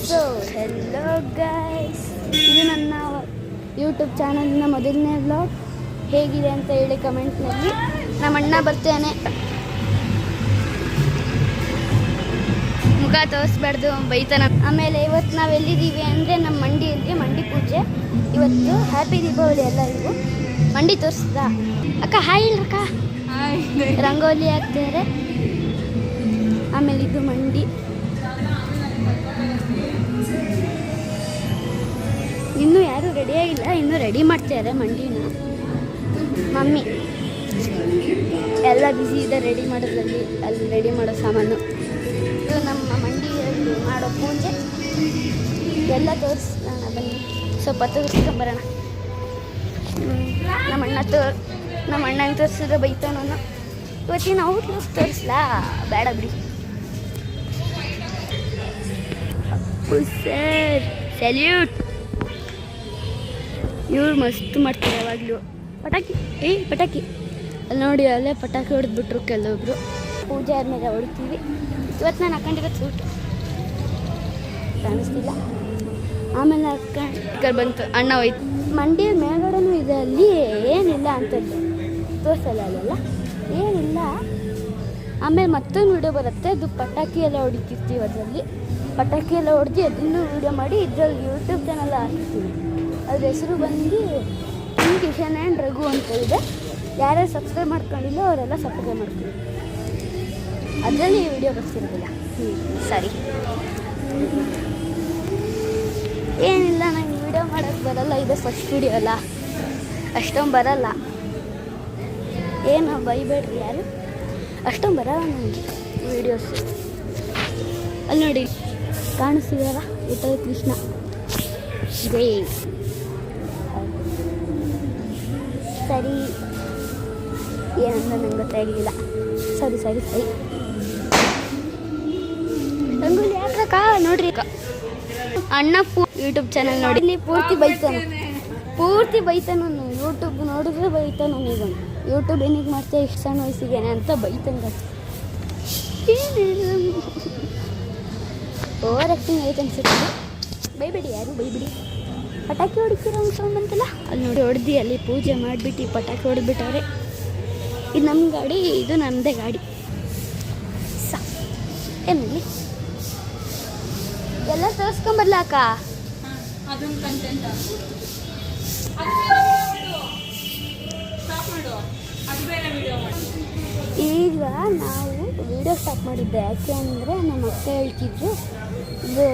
So hello guys, ಇದು ನನ್ನ YouTube ಚಾನಲ್ನ ಮೊದಲನೇ ವ್ಲಾಗ್. ಹೇಗಿದೆ ಅಂತ ಹೇಳಿ ಕಮೆಂಟ್ನಲ್ಲಿ. ನಮ್ಮ ಅಣ್ಣ ಬರ್ತಾನೆ, ಮುಖ ತೋರಿಸ್ಬಾರ್ದು ಬೈತಾನ. ಆಮೇಲೆ ಇವತ್ತು ನಾವು ಎಲ್ಲಿದ್ದೀವಿ ಅಂದರೆ ನಮ್ಮ ಮಂಡಿಯಲ್ಲಿ ಮಂಡಿ ಪೂಜೆ. ಇವತ್ತು ಹ್ಯಾಪಿ ದೀಪಾವಳಿ ಎಲ್ಲರಿಗೂ. ಮಂಡಿ ತೋರಿಸ್ದ ಅಕ್ಕ? ಹಾಯ್ ಅಕ್ಕ. ರಂಗೋಲಿ ಹಾಕ್ತಾರೆ. ಆಮೇಲೆ ಇದು ಮಂಡಿ. ಇನ್ನೂ ಯಾರೂ ರೆಡಿಯಾಗಿಲ್ಲ, ಇನ್ನೂ ರೆಡಿ ಮಾಡ್ತಾರೆ ಮಂಡಿನ. ಮಮ್ಮಿ ಎಲ್ಲ ಬ್ಯುಸಿ ಇದೆ ರೆಡಿ ಮಾಡೋದ್ರಲ್ಲಿ. ಅಲ್ಲಿ ರೆಡಿ ಮಾಡೋ ಸಾಮಾನು ಇದು ನಮ್ಮ ಮಂಡಿಯಲ್ಲಿ ಮಾಡೋ ಪೂಜೆ ಎಲ್ಲ ತೋರಿಸೋಣ ಬನ್ನಿ. ಸ್ವಲ್ಪ ತೋರಿಸ್ಕೊಂಬರೋಣ. ನಮ್ಮ ಅಣ್ಣನ ತೋರಿಸಿದ್ರೆ ಬೈತಾನೋ. ಇವತ್ತಿನ ಔಟ್ಲುಕ್ ತೋರಿಸ್ಲಾ? ಬೇಡ ಬಿಡಿ. Sir salute. ಇವ್ರು ಮಸ್ತ್ ಮಾಡ್ತಾರೆ ಯಾವಾಗಲೂ. ಪಟಾಕಿ ಪಟಾಕಿ ಅಲ್ಲಿ ನೋಡಿ, ಅಲ್ಲೇ ಪಟಾಕಿ ಹೊಡೆದ್ಬಿಟ್ರು ಕೆಲವೊಬ್ರು. ಪೂಜೆ ಆದಮೇಲೆ ಹೊಡಿತೀವಿ. ಇವತ್ತು ನಾನು ಹಾಕೊಂಡಿರೋ ಸೂಟ್ ಕಾಣಿಸ್ತಿಲ್ಲ. ಆಮೇಲೆ ಹಾಕೊಂಡು ಬಂತು, ಅಣ್ಣ ಹೋಯ್ತು. ಮಂಡಿ ಮೇಲ್ಗಡೆನೂ ಇದೆ, ಅಲ್ಲಿ ಏನಿಲ್ಲ ಅಂತದ್ದು ತೋರಿಸಲ್ಲ, ಅಲ್ಲೆಲ್ಲ ಏನಿಲ್ಲ. ಆಮೇಲೆ ಮತ್ತೊಂದು ವಿಡಿಯೋ ಬರುತ್ತೆ, ಅದು ಪಟಾಕಿ ಎಲ್ಲ ಹೊಡಿತಿರ್ತೀವಿ. ಅದರಲ್ಲಿ ಪಟಾಕಿ ಎಲ್ಲ ಹೊಡೆದು ಅದನ್ನು ವಿಡಿಯೋ ಮಾಡಿ ಇದರಲ್ಲಿ ಯೂಟ್ಯೂಬ್ ಚಾನಲ್ ಹಾಕ್ತೀವಿ. ಅದ್ರ ಹೆಸರು ಬಂದು ಕಿಶನ್ ಆ್ಯಂಡ್ ರಘು ಅಂತ ಇದೆ. ಯಾರ್ಯಾರು ಸಬ್ಸ್ಕ್ರೈಬ್ ಮಾಡ್ಕೊಂಡಿಲ್ಲ ಅವರೆಲ್ಲ ಸಬ್ಸ್ಕ್ರೈಬ್ ಮಾಡ್ಕೊಳ್ಳಿ. ಅದರಲ್ಲಿ ಈ ವಿಡಿಯೋ ಬರ್ತಿರೋದಿಲ್ಲ. ಸರಿ, ಏನಿಲ್ಲ, ನಂಗೆ ವಿಡಿಯೋ ಮಾಡೋಕ್ಕೆ ಬರಲ್ಲ. ಇದೆ ಫಸ್ಟ್ ವಿಡಿಯೋ ಅಲ್ಲ, ಅಷ್ಟೊಂದು ಬರಲ್ಲ. ಏನು ಬೈಬೇಡ್ರಿ ಯಾರು, ಅಷ್ಟೊಂದು ಬರಲ್ಲ ನನಗೆ ವೀಡಿಯೋಸ್. ಅಲ್ಲಿ ನೋಡಿ ಕಾಣಿಸ್ತಿದೆಯಲ್ಲ, ಇಟ್ಟದ ಕೃಷ್ಣ. ಜೈ. ಸರಿ, ಏನಂದ್ರೆ ನಂಗೆ ಗೊತ್ತಾಗಲಿಲ್ಲ. ಸರಿ ಸರಿ ಸರಿ. ರಂಗೋಲಿ ಯಾಕಕ್ಕ ನೋಡ್ರಿ. ಅಣ್ಣ ಯೂಟ್ಯೂಬ್ ಚಾನಲ್ ನೋಡಿ, ಇಲ್ಲಿ ಪೂರ್ತಿ ಬೈತಾನು. ಯೂಟ್ಯೂಬ್ ನೋಡಿದ್ರೆ ಬೈತಾನು. ಈಗ ಯೂಟ್ಯೂಬ್ ಏನಿಗೆ ಮಾಡ್ತೀಯ ಇಷ್ಟು ಸಣ್ಣ ವಯಸ್ಸಿಗೇನೆ ಅಂತ ಬೈತಂಗ. ಓವರ್ ಆ್ಯಕ್ಟಿಂಗ್ ಐತೆ ಅನ್ಸುತ್ತೆ. ಬೈಬಿಡಿ, ಯಾರು ಬೈಬಿಡಿ. ಪಟಾಕಿ ಹೊಡಿತೀರ ಸೌಂಡ್ ಬಂತಲ್ಲ, ಅಲ್ಲಿ ನೋಡಿ ಹೊಡೆದು ಅಲ್ಲಿ ಪೂಜೆ ಮಾಡಿಬಿಟ್ಟು ಪಟಾಕಿ ಹೊಡೆದ್ಬಿಟ್ಟವ್ರೆ. ಇದು ನಮ್ಮ ಗಾಡಿ, ಇದು ನಮ್ಮದೇ ಗಾಡಿ. ಏನಲ್ಲಿ ಎಲ್ಲ ತೋರಿಸ್ಕೊಂಬರ್ಲ ಅಕ್ಕ? ಈಗ ನಾವು ವಿಡಿಯೋ ಸ್ಟಾರ್ಟ್ ಮಾಡಿದ್ದೆ. ಯಾಕೆ ಅಂದರೆ ನಮ್ಮ ಅಕ್ಕ ಹೇಳ್ತಿದ್ರು, ಇದು